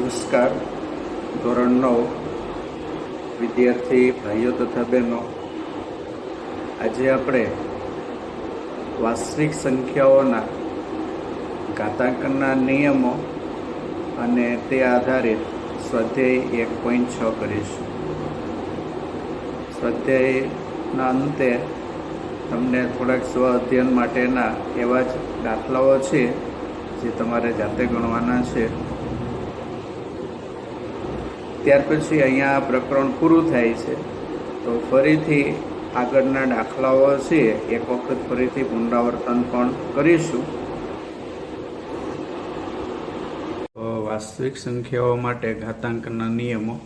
નમસ્કાર. ધોરણ 9 વિદ્યાર્થી ભાઈઓ તથા બહેનો, આજે આપણે વાસ્તવિક સંખ્યાઓના ઘાતાંકના નિયમો અને તે આધારિત સ્વાધ્યાય 1.6 કરીશું. સ્વાધ્યાયના અંતે તમને થોડાક સ્વ અધ્યયન માટેના એવા જ દાખલાઓ છે જે તમારે જાતે ગણવાના છે. ત્યાર પછી અહીંયા આ પ્રકરણ પૂરું થાય છે, તો ફરીથી આગળના દાખલાઓ છે એક વખત ફરીથી પુનરાવર્તન પણ કરીશું. વાસ્તવિક સંખ્યાઓ માટે ઘાતાંકના નિયમો,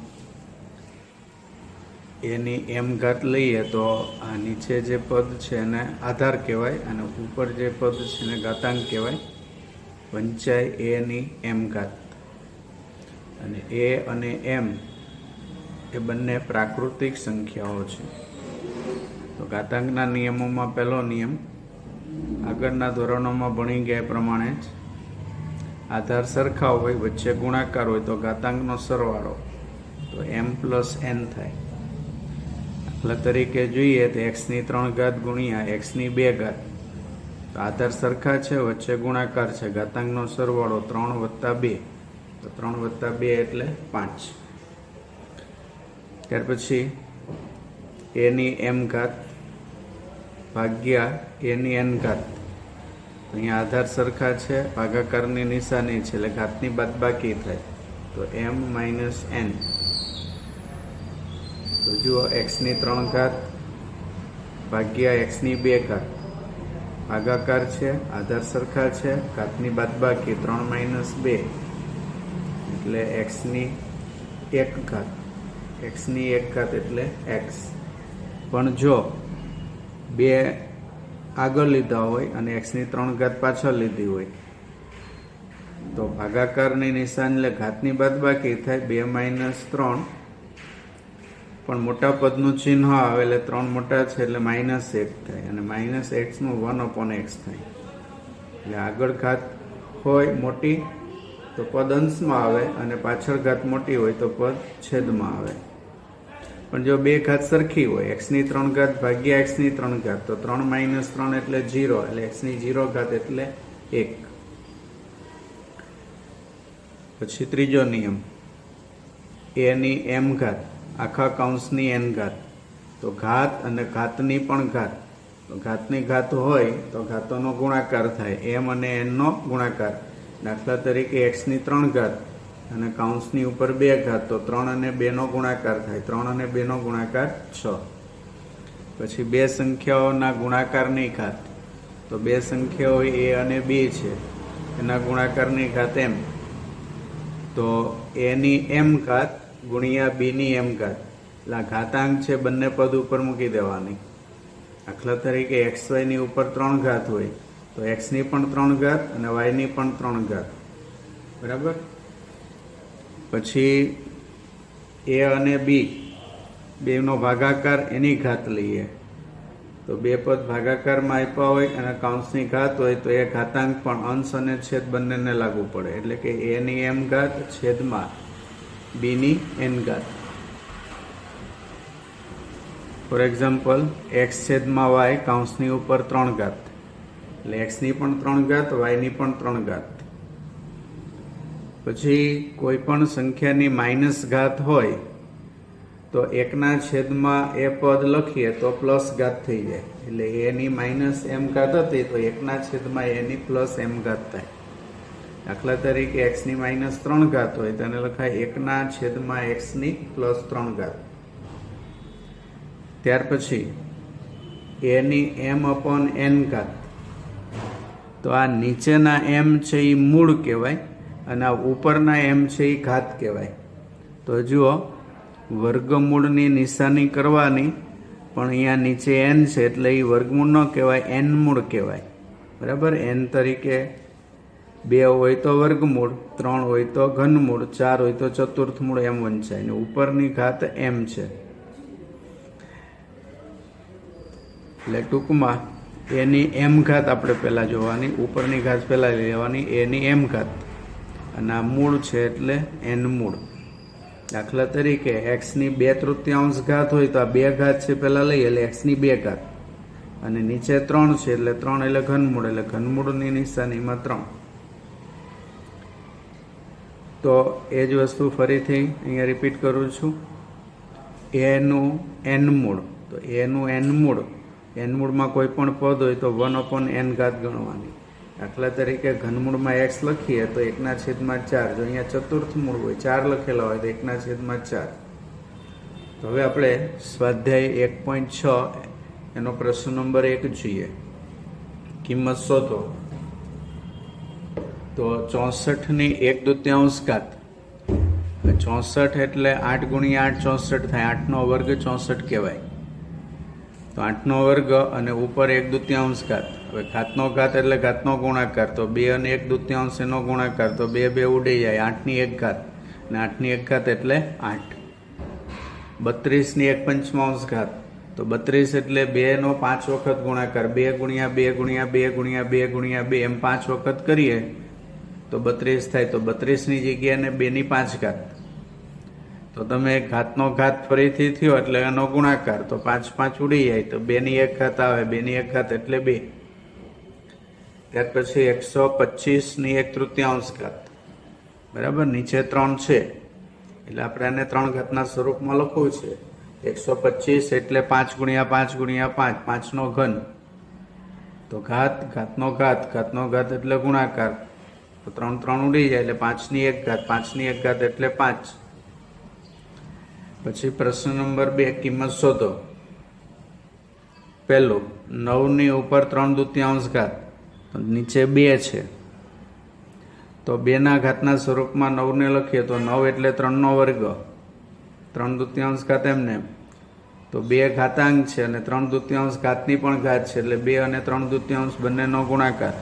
એની એમ ઘાત લઈએ તો આ નીચે જે પદ છે એને આધાર કહેવાય અને ઉપર જે પદ છે એને ઘાતાંક કહેવાય. વંચાય એની એમ ઘાત, અને એ અને એમ એ બંને પ્રાકૃતિક સંખ્યાઓ છે. તો ઘાતાંકના નિયમોમાં પહેલો નિયમ આગળના ધોરણોમાં ભણી ગયા પ્રમાણે જ આધાર સરખા હોય, વચ્ચે ગુણાકાર હોય તો ઘાતાંકનો સરવાળો તો m પ્લસ n થાય. દાખલા તરીકે જોઈએ તો x ની 3 ઘાત ગુણ્યા x ની 2 ઘાત, તો આધાર સરખા છે, વચ્ચે ગુણાકાર છે, ઘાતાંકનો સરવાળો 3 વત્તા 2, તો 3 વત્તા 2 એટલે 5. ત્યાર પછી એની એમ ઘાત ભાગ્યા એની એન ઘાત. અહીંયા આધાર સરખા છે, ભાગાકારની નિશાની છે એટલે ઘાતની બાદબાકી થાય, તો m માઇનસ n. તો જુઓ x ની 3 ઘાત ભાગ્યા x ની 2 ઘાત, ભાગાકાર છે, આધાર સરખા છે, ઘાતની બાદબાકી 3 માઇનસ 2 એટલે x ની 1 ઘાત. x ની 1 ઘાત એટલે x. પણ જો 2 આગળ લીધા હોય અને x ની 3 ઘાત પાછળ લીધી હોય તો ભાગાકારની નિશાની એટલે ઘાતની બાદબાકી થાય, 2 માઇનસ 3, પણ મોટા પદનું ચિહ્ન આવે એટલે 3 મોટા છે એટલે માઇનસ 1 થાય, અને માઇનસ એક્સનું 1/x થાય. એટલે આગળ ઘાત હોય મોટી તો પદ અંશમાં આવે અને પાછળ ઘાત મોટી હોય તો પદ છેદમાં આવે. પણ જો 2 ઘાત સરખી હોય, x ની 3 ઘાત ભાગ્યા x ની 3 ઘાત, તો 3 માઇનસ 3 એટલે 0, એટલે x ની 0 ઘાત એટલે 1. પછી ત્રીજો નિયમ એની એમ ઘાત આખા કૌંસની n ઘાત. તો ઘાત અને ઘાતની પણ ઘાત, તો ઘાતની ઘાત હોય તો ઘાતોનો ગુણાકાર થાય, m અને n નો ગુણાકાર. દાખલા તરીકે x ની 3 ઘાત અને કૌંસની ઉપર 2 ઘાત, તો 3 અને 2 નો ગુણાકાર થાય, 3 અને 2 નો ગુણાકાર 6. પછી બે સંખ્યાઓના ગુણાકારની ઘાત, તો બે સંખ્યાઓ a અને b છે, એના ગુણાકારની ઘાત m. તો a ની m ઘાત ગુણ્યા b ની m ઘાત, એટલે ઘાતાંક છે બંને પદ ઉપર મૂકી દેવાની. દાખલા તરીકે xy ની ઉપર 3 ઘાત હોય તો x ની પણ 3 ઘાત અને y ની પણ 3 ઘાત, બરાબર. પછી a અને b બેનો ભાગાકાર એની ઘાત લઈએ, તો બે પદ ભાગાકારમાં આપ્યા હોય અને કૌંસની ઘાત હોય તો એ ઘાતાંક પણ અંશ અને છેદ બંનેને લાગુ પડે, એટલે કે a ની m ઘાત છેદમાં b ની n ઘાત. ફોર એક્ઝામ્પલ x છેદમાં y કૌંસની ઉપર 3 ઘાત, એટલે x ની પણ 3 ઘાત, y ની પણ 3 ઘાત. પછી કોઈ પણ સંખ્યાની માઇનસ ઘાત હોય તો 1 છેદમાં એ પદ લખીએ તો પ્લસ ઘાત થઈ જાય, એટલે a ની માઇનસ m ઘાત હતી તો 1 છેદમાં a ની પ્લસ m ઘાત થાય. દાખલા તરીકે x ની માઇનસ 3 ઘાત હોય તેને લખાય 1 છેદમાં x ની પ્લસ 3 ઘાત. ત્યાર પછી a ની m અપોન n ઘાત, તો આ નીચેના m છે એ મૂળ કહેવાય અને આ ઉપરના m છે એ ઘાત કહેવાય. તો જુઓ, વર્ગમૂળની નિશાની કરવાની, પણ અહીંયા નીચે n છે એટલે એ વર્ગમૂળ ન કહેવાય, n મૂળ કહેવાય, બરાબર. n તરીકે 2 હોય તો વર્ગમૂળ, 3 હોય તો ઘનમૂળ, 4 હોય તો ચતુર્થ મૂળ, એમ વંચાય. ને ઉપરની ઘાત m છે. એટલે ટૂંકમાં એની m ઘાત આપણે પહેલાં જોવાની, ઉપરની ઘાત પહેલાં લેવાની, એની m ઘાત અને આ મૂળ છે એટલે એન મૂળ. દાખલા તરીકે એક્સની 2/3 ઘાત હોય તો આ 2 ઘાત છે પહેલાં લઈએ એટલે એક્સની 2 ઘાત, અને નીચે 3 છે એટલે 3 એટલે ઘનમૂળ, એટલે ઘનમૂળની નિશાનીમાં 3. તો એ જ વસ્તુ ફરીથી અહીંયા રિપીટ કરું છું. એનું એન મૂળ, તો એનું એન મૂળ, એન મૂળમાં કોઈ પણ પદ હોય તો 1/n ઘાત ગણવાની. દાખલા તરીકે ઘનમૂળમાં એક્સ લખીએ તો 1/4. જો અહીંયા ચતુર્થ મૂળ હોય 4 લખેલા હોય તો 1/4. તો હવે આપણે સ્વાધ્યાય 1.6 એનો પ્રશ્ન નંબર 1 જોઈએ. કિંમત શોધો. તો 64ની 1/2 ઘાત. 64 એટલે 8 × 8 64 થાય. 8નો વર્ગ 64 કહેવાય. તો 8નો વર્ગ અને ઉપર 1/2 ઘાત. હવે ઘાતનો ઘાત એટલે ઘાતનો ગુણાકાર, તો 2 અને 1/2 એનો ગુણાકાર, તો 2 2 ઉડી જાય. 8ની 1 ઘાત, અને 8ની 1 ઘાત એટલે 8. 32ની 1/5 ઘાત. તો 32 એટલે 2નો 5 વખત ગુણાકાર, 2 × 2 × 2 × 2 × 2 એમ 5 વખત કરીએ તો 32 થાય. તો 32ની જગ્યાએ 2ની 5 ઘાત. તો તમે ઘાતનો ઘાત ફરીથી થયો એટલે એનો ગુણાકાર, તો 5 5 ઉડી જાય, તો 2ની 1 ઘાત આવે. 2ની 1 ઘાત એટલે 2. ત્યાર પછી 125ની 1/3 ઘાત. બરાબર, નીચે 3 છે એટલે આપણે આને 3 ઘાતના સ્વરૂપમાં લખવું છે. 125 એટલે 5 × 5 × 5, 5નો ઘન. તો ઘાત, ઘાતનો ઘાત, ઘાતનો ઘાત એટલે ગુણાકાર, તો 3 3 ઉડી જાય એટલે 5ની 1 ઘાત, 5ની 1 ઘાત એટલે 5. પછી પ્રશ્ન નંબર 2, કિંમત શોધો. પહેલું 9ની ઉપર 3/2 ઘાત, નીચે 2 છે, તો 2ના ઘાતના સ્વરૂપમાં 9ને લખીએ તો 9 એટલે 3નો વર્ગ, 3/2 ઘાત એમને. તો 2 ઘાતાંક છે અને 3/2 ઘાતની પણ ઘાત છે એટલે 2 અને 3/2 બંનેનો ગુણાકાર.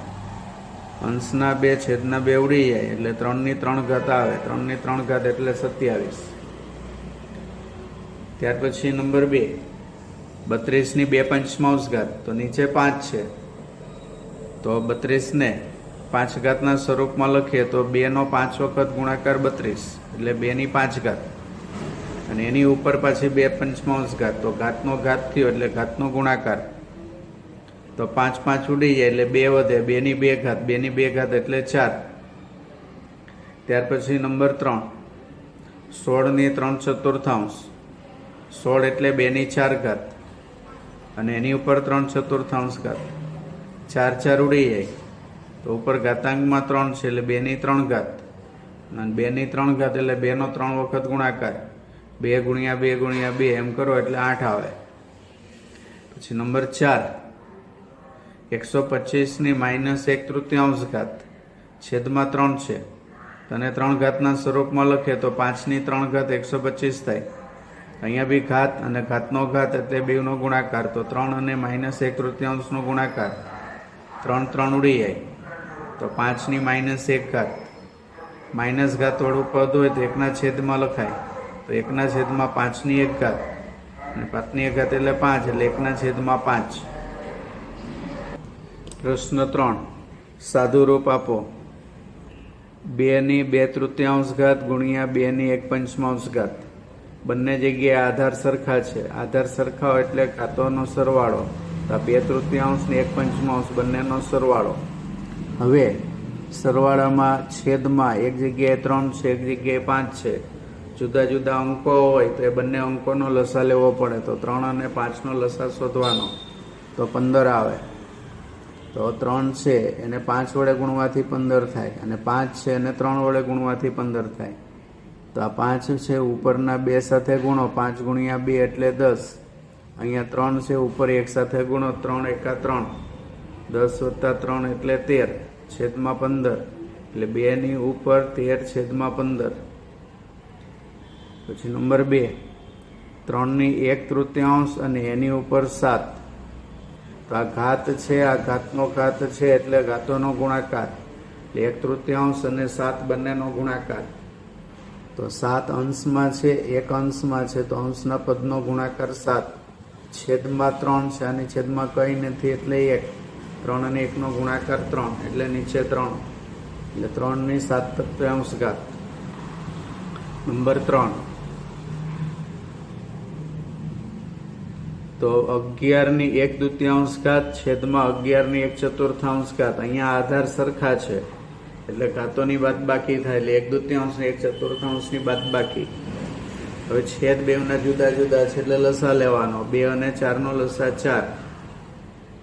અંશના 2 છેદના 2 ઉડી જાય એટલે 3ની 3 ઘાત આવે. 3ની 3 ઘાત એટલે 27. ત્યાર પછી નંબર 2, 32ની 2/5 ઘાત. તો નીચે 5 છે, તો 32ને 5 ઘાતના સ્વરૂપમાં લખીએ તો 2નો 5 વખત ગુણાકાર 32 એટલે 2ની 5 ઘાત, અને એની ઉપર પાછી 2/5 ઘાત. તો ઘાતનો ઘાત થયો એટલે ઘાતનો ગુણાકાર, તો 5 5 ઉડી જાય એટલે 2 વધે. 2ની 2 ઘાત, 2ની 2 ઘાત એટલે 4. ત્યાર પછી નંબર 3, 16ની 3/4. 16 એટલે 2ની 4 ઘાત, અને એની ઉપર 3/4 ઘાત. 4 4 ઉડી જાય, તો ઉપર ઘાતાંકમાં 3 છે એટલે 2ની 3 ઘાત, અને 2ની 3 ઘાત એટલે 2નો 3 વખત ગુણાકાર, 2 × 2 × 2 એમ કરો એટલે 8 આવે. પછી નંબર 4, 125ની -1/3 ઘાત, છેદમાં 3 છે, અને 3 ઘાતના સ્વરૂપમાં લખે તો 5ની 3 ઘાત 125 થાય. અહીંયા બી ઘાત અને ઘાતનો ઘાત એટલે 2નો ગુણાકાર, તો 3 અને -1/3નો ગુણાકાર, 3 3 ઉડી જાય, તો 5ની -1 ઘાત. માઇનસ ઘાતવાળું પદ હોય તો 1ના છેદમાં લખાય, તો 1ના છેદમાં 5ની 1 ઘાત, અને 5ની 1 ઘાત એટલે 5 એટલે 1ના છેદમાં 5. પ્રશ્ન 3, સાદુરૂપ આપો. 2ની 2/3 ઘાત ગુણ્યા 2ની 1/5 ઘાત. બંને જગ્યાએ આધાર સરખા છે. આધાર સરખા હોય એટલે ઘાતોનો સરવાળો, તો 2/3 ને 1/5 બંનેનો સરવાળો. હવે સરવાળામાં છેદમાં એક જગ્યાએ 3 છે, એક જગ્યાએ 5 છે. જુદા જુદા અંકો હોય તો એ બંને અંકોનો લસા લેવો પડે. તો 3 અને 5નો લસા શોધવાનો, તો 15 આવે. તો 3 છે એને 5 વડે ગુણવાથી 15 થાય, અને 5 છે એને 3 વડે ગુણવાથી 15 થાય. તો આ 5 છે ઉપરના 2 સાથે ગુણો, 5 × 2 એટલે 10. અહીંયા 3 છે ઉપર 1 સાથે ગુણો, 3 × 1 = 3, 10 + 3 એટલે 13, છેદમાં 15 એટલે 2ની ઉપર 13 છેદમાં 15. પછી નંબર 2, 3ની 1/3 અને એની ઉપર 7. તો આ ઘાત છે, આ ઘાતનો ઘાત છે એટલે ઘાતોનો ગુણાકાર, એટલે 1/3 અને 7 બંનેનો ગુણાકાર. તો 7 અંશમાં છે, 1 અંશમાં છે, તો અંશના પદનો ગુણાકાર 7, છેદમાં 3 છે, અને છેદમાં કંઈ નથી એટલે 1, 3 અને 1નો ગુણાકાર 3 એટલે નીચે 3. એટલે 3 ની 7 તૃતીયાંશ ઘાત. નંબર 3 તો 11 ની 1 દૂતીયાંશ ઘાત છેદમાં 11 ની 1 ચતુર્થાંશ ઘાત. અહીંયા આધાર સરખા છે એટલે ઘાતોની બાદબાકી થાય એટલે 1 દૂતીયાંશ ને 1 ચતુર્થાંશ ની બાદબાકી. હવે છેદ બેવના જુદા જુદા છે એટલે લસા લેવાનો. 2 અને 4 નો લસા 4.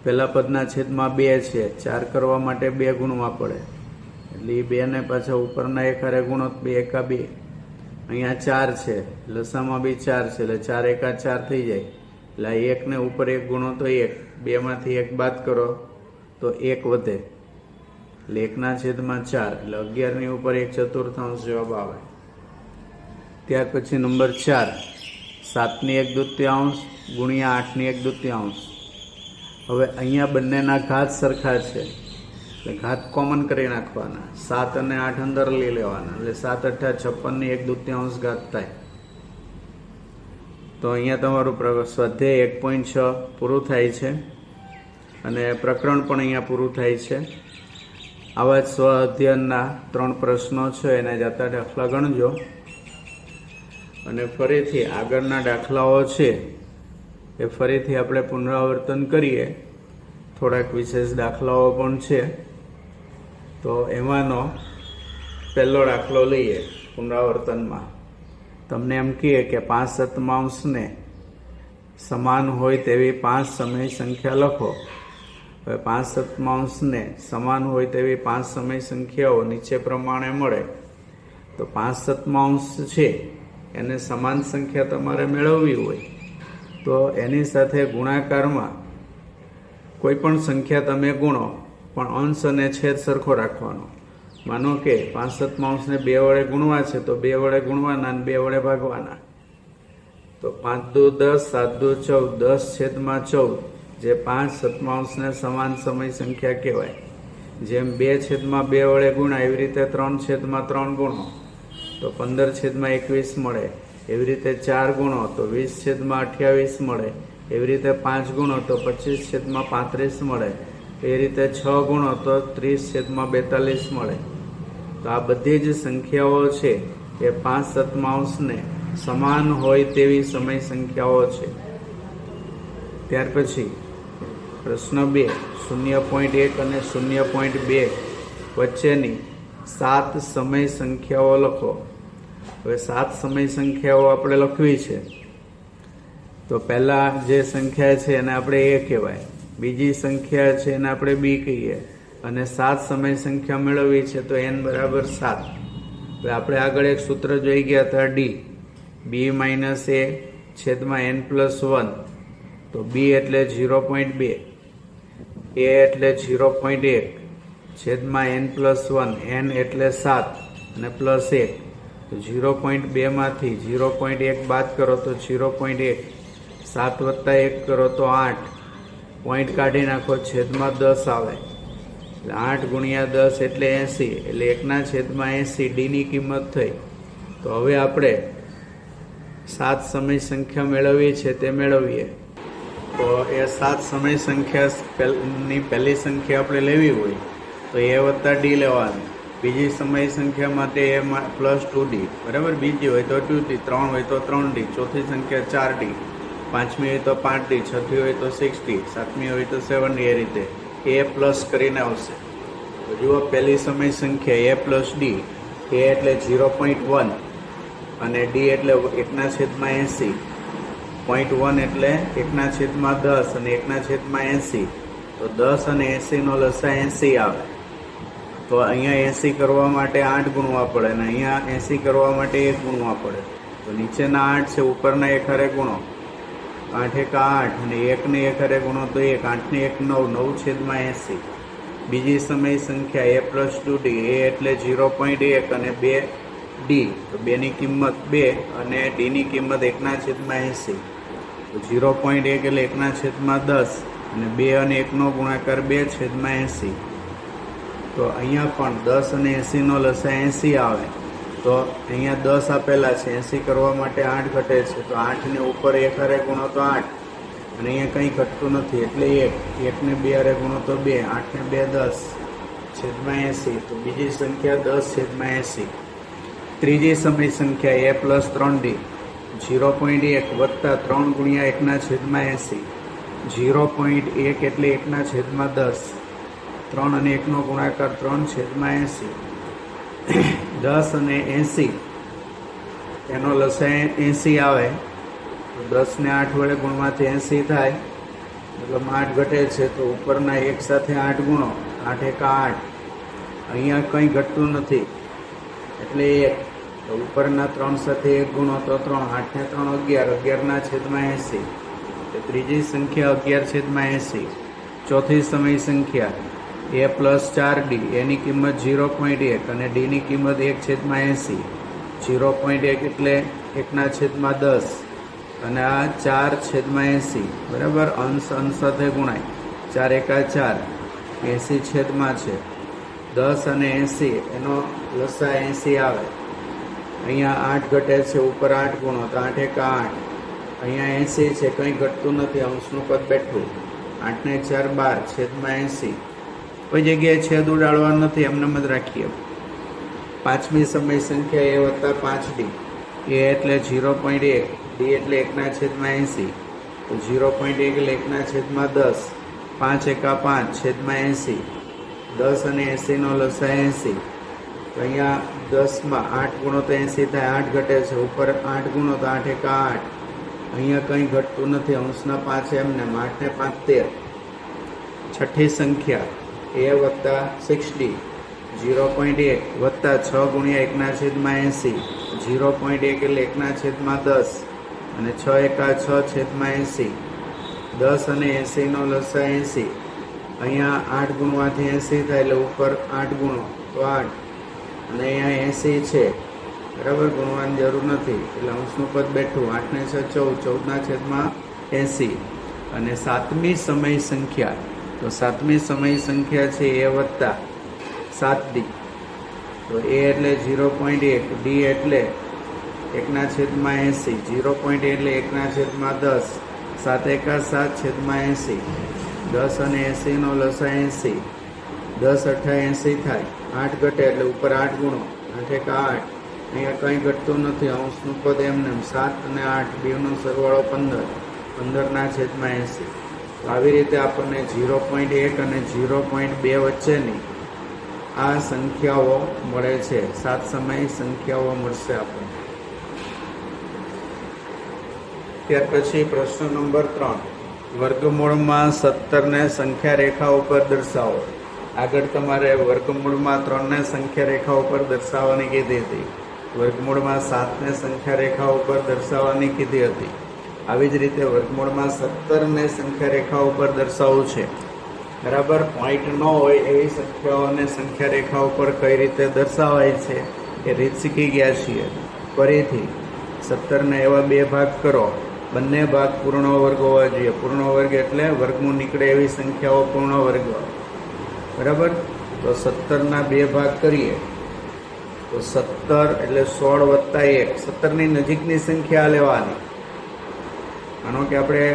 પહેલા પદના છેદમાં 2 છે, 4 કરવા માટે 2 ગુણવા પડે એટલે એ 2 ને પાછા ઉપરના એક હારે ગુણો 2 એકા 2. અહીંયા 4 છે, લસામાં બી 4 છે એટલે 4 એકા 4 થઈ જાય. એટલે 1 ને ઉપર 1 ગુણો તો 1, 2 માંથી 1 બાદ કરો તો 1 વધે એટલે 1/4 એટલે 11 ની ઉપર 1 ચતુર્થાંશ જવાબ આવે. ત્યાર પછી નંબર 4 7 ની 1 દૂતીયાંશ ગુણ્યા 8 ની 1 દૂતીયાંશ. હવે અહીંયા બંનેના ઘાત સરખા છે એટલે ઘાત કોમન કરી નાખવાના. 7 અને 8 અંદર લઈ લેવાના એટલે 7 × 8 = 56 ની 1 દૂતીયાંશ ઘાત થાય. તો અહીંયા તમારું સ્વાધ્યાય 1.6 પૂરું થાય છે અને પ્રકરણ પણ અહીંયા પૂરું થાય છે. આવા જ સ્વ અધ્યયનના 3 પ્રશ્નો છે એને જતા દાખલા ગણજો અને ફરીથી આગળના દાખલાઓ છે એ ફરીથી આપણે પુનરાવર્તન કરીએ. થોડાક વિશેષ દાખલાઓ પણ છે તો એમાંનો પહેલો દાખલો લઈએ પુનરાવર્તનમાં. તમને એમ કહે કે 5/7 ને સમાન હોય તેવી 5 સમય સંખ્યા લખો. હવે 5/7 ને સમાન હોય તેવી 5 સમય સંખ્યાઓ નીચે પ્રમાણે મળે. તો 5/7 છે એને સમાન સંખ્યા તમારે મેળવવી હોય તો એની સાથે ગુણાકારમાં કોઈ પણ સંખ્યા તમે ગુણો પણ અંશ અને છેદ સરખો રાખવાનો. માનો કે 5/7 ને 2 વડે ગુણવા છે તો 2 વડે ગુણવાના અને 2 વડે ભાગવાના. તો 5 દુ 10, 7 દુ 14, 10/14 જે 5/7 ને સમાન સમય સંખ્યા કહેવાય. જેમ 2/2 વડે ગુણાય એવી રીતે 3/3 ગુણો તો 15/21 મળે. એવી રીતે 4 ગુણો તો 20/28 મળે. એવી રીતે 5 ગુણો તો 25/35 મળે. એ રીતે 6 ગુણો તો 30/42 મળે. તો આ બધી જ સંખ્યાઓ છે એ 5/7 ને સમાન હોય તેવી સમય સંખ્યાઓ છે. ત્યાર પછી પ્રશ્ન 2 0.1 અને 0.2 વચ્ચેની 7 સમય સંખ્યાઓ લખો. હવે 7 સમય સંખ્યાઓ આપણે લખવી છે તો પહેલા જે સંખ્યા છે એને આપણે a કહેવાય, બીજી સંખ્યા છે એને આપણે b કહીએ અને 7 સમય સંખ્યા મેળવવી છે તો n = 7. હવે આપણે આગળ એક સૂત્ર જોઈ ગયા હતા d, b - a / n+1. તો b એટલે 0.2, a એટલે 0.1 છેદમાં n+1, n એટલે 7 અને +1. તો 0.2 માંથી 0.1 બાદ કરો તો 0.1, 7 + 1 કરો તો 8, પોઈન્ટ કાઢી નાખો છેદમાં 10 આવે એટલે 8 × 10 એટલે 80 એટલે 1/80 d ની કિંમત થઈ. તો હવે આપણે 7 સમય સંખ્યા મેળવીએ છે તે મેળવીએ. તો એ 7 સમય સંખ્યાની પહેલી સંખ્યા આપણે લેવી હોય તો a + d લેવાનું. બીજી સમય સંખ્યા માટે a + 2d બરાબર. બીજી હોય તો 2d, 3 હોય તો 3d, ચોથી સંખ્યા 4d, પાંચમી હોય તો 5d, છઠ્ઠી હોય તો 6d, સાતમી હોય તો 7d. એ રીતે a પ્લસ કરીને આવશે. તો જુઓ પહેલી સમય સંખ્યા a + d. a એટલે 0.1 અને d એટલે 1/80, 0.1 એટલે 1/10 અને 1/80. તો 10 અને 80 નો લસા 80 આવે. તો અહીંયા 80 કરવા માટે 8 ગુણવા પડે અને અહીંયા 80 કરવા માટે 1 ગુણવા પડે. તો નીચેના 8 છે, ઉપરના 1 હારે ગુણો. 8 એકા 8 અને 1 ને 1 હારે ગુણો તો 1, 8 ને 1 9, 9/80. બીજી સમય સંખ્યા a + 2d. a એટલે 0.1 અને 2d. તો 2 ની કિંમત 2 અને d ની કિંમત 1/80. તો 0.1 એટલે 1/10 અને 2 અને 1 નો ગુણાકાર 2/80. તો અહીંયા પણ 10 અને 80 નો લસા 80 આવે. તો અહીંયા 10 આપેલા છે, 80 કરવા માટે 8 ઘટે છે. તો 8 ને ઉપર 1 હારે ગુણો તો 8 અને અહીંયા કંઈ ઘટતું નથી એટલે 1, 1 ને 2 હારે ગુણો તો 2, 8 ને 2 10, છેદમાં 80, તો બીજી સંખ્યા 10/80. ત્રીજી સમય સંખ્યા a પ્લસ 3d 0.1 વત્તા 3 ગુણ્યા 1/80. 0.1 એટલે 1/10. 3 અને 1 નો ગુણાકાર 3/80. 10 અને 80 એનો લસાય 80 આવે તો 10 ને 8 વડે ગુણવાથી 80 થાય, મતલબ 8 ઘટે છે તો ઉપરના 1 સાથે 8 ગુણો, 8 એકા 8. અહીંયા કંઈ ઘટતું નથી એટલે 1, તો ઉપરના 3 સાથે 1 ગુણો તો 3, 8 ને 3 11, 11/80. તો ત્રીજી સંખ્યા 11/80. ચોથી સમય સંખ્યા a પ્લસ 4d, એની કિંમત 0.1 અને d ની કિંમત 1/80. 0.1 એટલે 1/10 અને આ 4/80. બરાબર, અંશ સાથે ગુણાય, 4 એકા 4, 80 છેદમાં છે. 10 અને 80 એનો લસા 80 આવે. અહીંયા 8 ઘટે છે, ઉપર 8 ગુણો તો 8 એકા 8. અહીંયા 80 છે, કંઈ ઘટતું નથી, અંશનું પદ બેઠું. 8 ને 4 12 છેદમાં 80. કોઈ જગ્યાએ છેદ ઉડાડવા નથી, એમને જ રાખીએ. પાંચમી સમય સંખ્યા a વત્તા 5d. a એટલે 0.1, d એટલે 1/80. તો 0.1 એટલે 1/10. 5 એકા 5 છેદમાં 80. 10 અને 80 નો લસા 80. તો અહીંયા 10માં 8 ગુણો તો 80 થાય, 8 ઘટે છે, ઉપર 8 ગુણો તો 8 એકા 8. અહીંયા કંઈ ઘટતું નથી, અંશના 5 એમને, 8 ને 5 13. છઠ્ઠી સંખ્યા a વત્તા 6d. 0.1 વત્તા 6 ગુણ્યા 1/80. 0.1 એટલે 1/10 અને 6 એકા 6 છેદમાં 80. 10 અને 80 નો લસા 80. અહીંયા 8 ગુણવાથી 80 થાય એટલે ઉપર 8 ગુણો તો 8 અને અહીંયા 80 છે, બરાબર, ગુણવાની જરૂર નથી એટલે અંશનું પદ બેઠું. 8 ને 6 14, 14/80. અને સાતમી સમય સંખ્યા, તો સાતમી સમય સંખ્યા છે a વત્તા 7d. તો a એટલે 0.1, d એટલે 1/80. 0.1 એટલે 1/10. 7 એકા 7 છેદમાં 80. 10 અને 80 નો લસા 80. 10 8 80 થાય, 8 ઘટે એટલે ઉપર 8 ગુણો, 8 એકા 8. અહીંયા કંઈ ઘટતું નથી, અંશનું પદ એમને. 7 અને 8 બેનો સરવાળો 15, 15/80. તો આવી રીતે આપણને 0.1 અને 0.2 વચ્ચેની આ સંખ્યાઓ મળે છે. 7 સમય સંખ્યાઓ મળશે આપણને. ત્યાર પછી પ્રશ્ન નંબર 3, વર્ગમૂળમાં 17 ને સંખ્યા રેખા ઉપર દર્શાવો. આગળ તમારે વર્ગમૂળમાં 3 ને સંખ્યા રેખા ઉપર દર્શાવવાની કીધી હતી, વર્ગમૂળમાં 7 ને સંખ્યા રેખા ઉપર દર્શાવવાની કીધી હતી. આવી જ રીતે વર્ગમૂળમાં 17 ને સંખ્યા રેખા ઉપર દર્શાવવું છે. બરાબર, પોઈન્ટ ન હોય એવી સંખ્યાઓને સંખ્યા રેખા ઉપર કઈ રીતે દર્શાવાય છે એ રીત શીખી ગયા છીએ. ફરીથી 17 ને એવા 2 ભાગ કરો, બંને ભાગ પૂર્ણ વર્ગ હોવા જોઈએ. પૂર્ણ વર્ગ એટલે વર્ગમૂળ નીકળે એવી સંખ્યાઓ પૂર્ણ વર્ગ. બરાબર, તો 17 ના 2 ભાગ કરીએ તો 17 એટલે 16 વત્તા 1. 17 ની નજીકની સંખ્યા લેવાની. માનો કે આપણે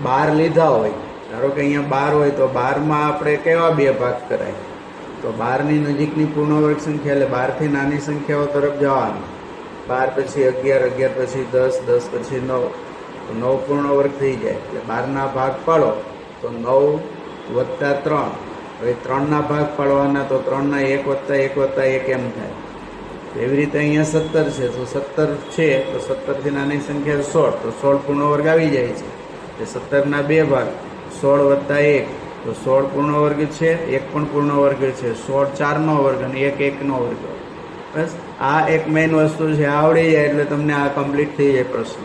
12 લીધા હોય, ધારો કે અહીંયા 12 હોય તો 12માં આપણે કેવા 2 ભાગ કરાય? તો 12 ની નજીકની પૂર્ણ વર્ગ સંખ્યા એટલે 12 થી નાની સંખ્યાઓ તરફ જવાનું. 12 પછી 11, 11 પછી 10, 10 પછી 9, તો 9 પૂર્ણ વર્ગ થઈ જાય. એટલે 12 ના ભાગ પાડો તો 9 વત્તા 3. હવે 3 ના ભાગ પાડવાના તો 3 ના 1 વત્તા 1 વત્તા 1 એમ થાય. એવી રીતે અહીંયા 17 છે, તો 17 છે તો 17 થી નાની સંખ્યા 16, તો 16 પૂર્ણ વર્ગ આવી જાય છે. એટલે 17 ના 2 ભાગ 16 વત્તા 1, તો 16 પૂર્ણ વર્ગ છે, 1 પણ પૂર્ણ વર્ગ છે. 16 4 નો વર્ગ અને 1 1 નો વર્ગ. બસ આ એક મેઇન વસ્તુ છે, આવડી જાય એટલે તમને આ કમ્પ્લીટ થઈ જાય પ્રશ્ન.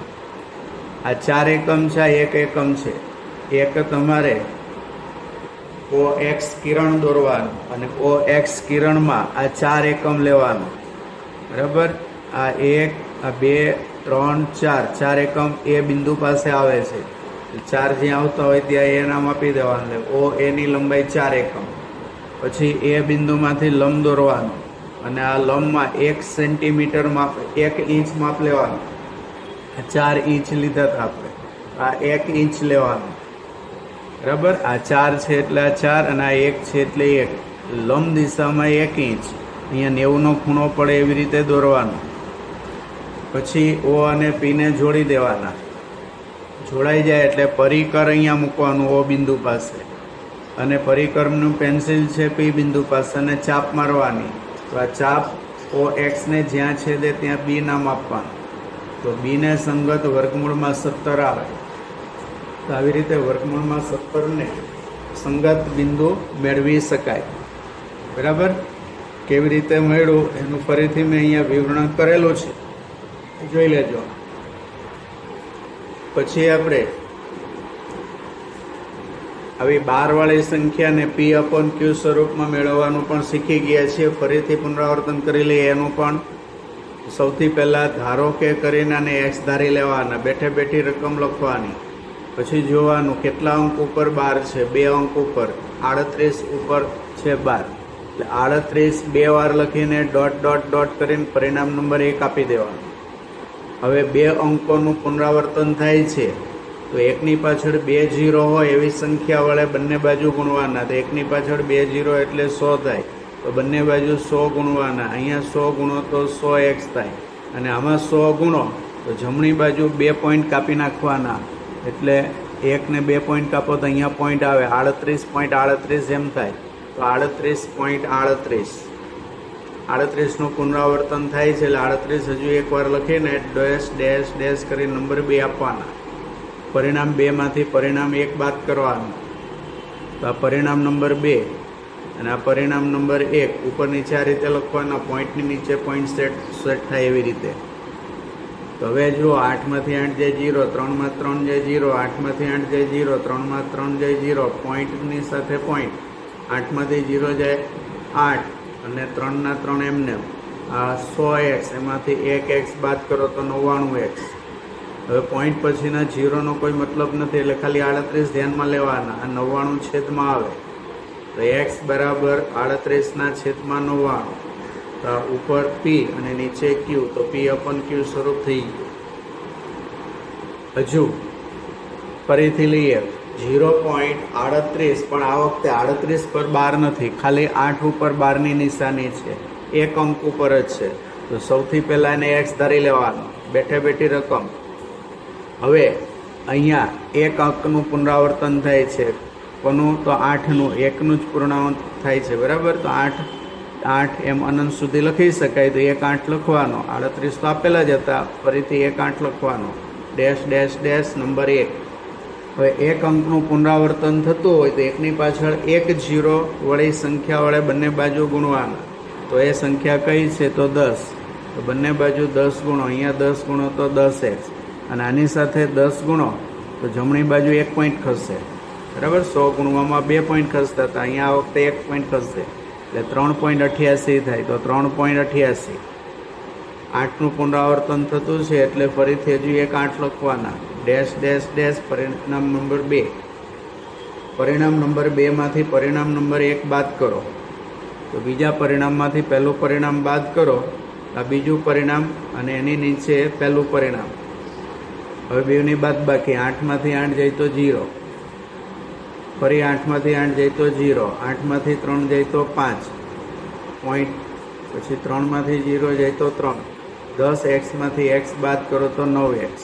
આ 4 એકમ છે, આ 1 એકમ છે. એક તમારે OX કિરણ દોરવાનું અને OX કિરણમાં આ 4 એકમ લેવાનું. બરાબર, આ 1, આ 2, 3, 4, 4 એકમ એ બિંદુ પાસે આવે છે. 4 જ્યાં આવતા હોય ત્યાં એ નામ આપી દેવાનું. O A ની લંબાઈ 4 એકમ. પછી એ બિંદુમાંથી લંબ દોરવાનું અને આ લંબમાં 1 સેન્ટીમીટર માપ, 1 ઇંચ માપ લેવાનું. 4 ઇંચ લીધા હતા આપણે, આ 1 ઇંચ લેવાનું. બરાબર, આ 4 છે એટલે આ 4 અને આ 1 છે એટલે 1. લંબ દિશામાં 1 ઇંચ, અહીંયા 90નો ખૂણો પડે એવી રીતે દોરવાનો. પછી ઓ અને પીને જોડી દેવાના. જોડાઈ જાય એટલે પરિકર અહીંયા મૂકવાનું ઓ બિંદુ પાસે, અને પરિકરનું પેન્સિલ છે પી બિંદુ પાસે, અને ચાપ મારવાની. તો આ ચાપ ઓ એક્સને જ્યાં છેદે ત્યાં બી નામ આપવાનું. તો બીને સંગત વર્ગમૂળમાં 17 આવે. તો આવી રીતે વર્ગમૂળમાં 17ને સંગત બિંદુ મેળવી શકાય. બરાબર? કેવી રીતે મળ્યું એનું ફરીથી મેં અહીંયા વિવરણ કરેલું છે, જોઈ લેજો. પછી આપણે આવી 12 વાળી સંખ્યાને પી અપોન ક્યુ સ્વરૂપમાં મેળવવાનું પણ શીખી ગયા છીએ. ફરીથી પુનરાવર્તન કરી લઈએ એનું પણ. સૌથી પહેલાં ધારો કે કરીને આને એક્સ ધારી લેવાના, બેઠે બેઠી રકમ લખવાની. પછી જોવાનું કેટલા અંક ઉપર 12 છે, 2 અંક ઉપર. 38 ઉપર છે 12, એટલે 38 2 વાર લખીને ડોટ ડોટ ડોટ કરીને પરિણામ નંબર 1 આપી દેવાનું. હવે 2 અંકોનું પુનરાવર્તન થાય છે, તો એકની પાછળ 2 0 હોય એવી સંખ્યા વડે બંને બાજુ ગુણવાના. તો એકની પાછળ 2 0 એટલે 100 થાય, તો બંને બાજુ 100 ગુણવાના. અહીંયા 100 ગુણો તો 100x થાય, અને આમાં 100 ગુણો તો જમણી બાજુ 2 પોઈન્ટ કાપી નાખવાના. એટલે 1 ને 2 પોઈન્ટ કાપો તો અહીંયા પોઈન્ટ આવે 38.38 એમ થાય. તો 38.38 38નું પુનરાવર્તન થાય છે, એટલે 38 હજુ એકવાર લખીને ડેશ ડેશ ડેશ કરી નંબર 2 આપવાના. પરિણામ 2 માંથી પરિણામ 1 બાદ કરવાનું. તો આ પરિણામ નંબર 2 અને આ પરિણામ નંબર 1 ઉપર નીચે આ રીતે લખવાના. પોઈન્ટની નીચે પોઈન્ટ સેટ થાય એવી રીતે. તો હવે જુઓ 8 માંથી 8 જાય 0, 3 માં 3 જાય 0, 8 માંથી 8 જાય 0, 3 માં 3 જાય 0, પોઈન્ટની સાથે પોઈન્ટ. 8 માંથી 0 જાય 8 અને 3 ના 3 એમને. આ 100x, એમાંથી 1x બાદ કરો તો 99x. હવે પોઈન્ટ પછીના 0નો કોઈ મતલબ નથી, એટલે ખાલી 38 ધ્યાનમાં લેવાના. આ 99 છેદમાં આવે, તો x બરાબર 38/99. તો ઉપર p અને નીચે q, તો p અપન q સ્વરૂપ થઈ ગયું. હજુ ફરીથી લઈએ 0.38, પણ આ વખતે 38 પર 12 નથી, ખાલી 8 ઉપર 12ની નિશાની છે, એક અંક ઉપર જ છે. તો સૌથી પહેલાં એને x ધારી લેવાનો, બેઠે બેઠી રકમ. હવે અહીંયા એક અંકનું પુનરાવર્તન થાય છે, કોનું? તો 8નું, 1નું જ પુનરાવર્તન થાય છે. બરાબર? તો 8 એમ અનંત સુધી લખી શકાય. તો 1 8 લખવાનો. 38 તો આપેલા જ હતા, ફરીથી 1 8 લખવાનો. Dash dash dash number 1. હવે એક અંકનું પુનરાવર્તન થતું હોય તો એકની પાછળ 1 0 વળી સંખ્યા વડે બંને બાજુ ગુણવાના. તો એ સંખ્યા કઈ છે? તો 10. તો બંને બાજુ 10 ગુણો. અહીંયા 10 ગુણો તો 10x, અને આની સાથે 10 ગુણો તો જમણી બાજુ 1 પોઈન્ટ ખસશે. બરાબર? 100 ગુણવામાં 2 પોઈન્ટ ખસતા હતા, અહીંયા આ વખતે 1 પોઈન્ટ ખસશે, એટલે 3.88 થાય. તો 3.88. 8નું પુનરાવર્તન થતું છે, એટલે ફરીથી હજુ 1 8 લખવાના. ડેશ ડેશ ડેશ પરિણામ નંબર 2. પરિણામ નંબર 2 માંથી પરિણામ નંબર 1 બાદ કરો. તો બીજા પરિણામમાંથી પહેલું પરિણામ બાદ કરો, આ બીજું પરિણામ, અને એની નીચે પહેલું પરિણામ. હવે બેની બાદ બાકી. 8 માંથી 8 જાય તો 0, ફરી 8 માંથી 8 જાય તો 0, 8 માંથી 3 જાય તો 5 પોઈન્ટ, પછી 3 માંથી 0 જાય તો 3, 10x માંથી x બાદ કરો તો 9x,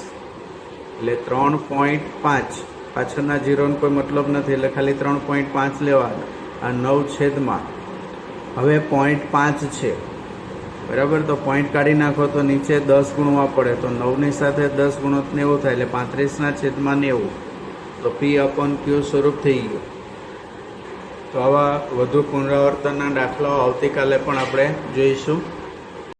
એટલે 3.5. પાછળના 0નો કોઈ મતલબ નથી, એટલે ખાલી 3.5 લેવાના. આ 9 છેદમાં હવે 0.5 છે. બરાબર? તો પોઈન્ટ કાઢી નાખો તો નીચે 10 ગુણવા પડે, તો 9ની સાથે 10 ગુણો 90 થાય, એટલે 35/90. તો p અપોન q સ્વરૂપ થઈ ગયું. તો આવા વધુ પુનરાવર્તનના દાખલાઓ આવતીકાલે પણ આપણે જોઈશું.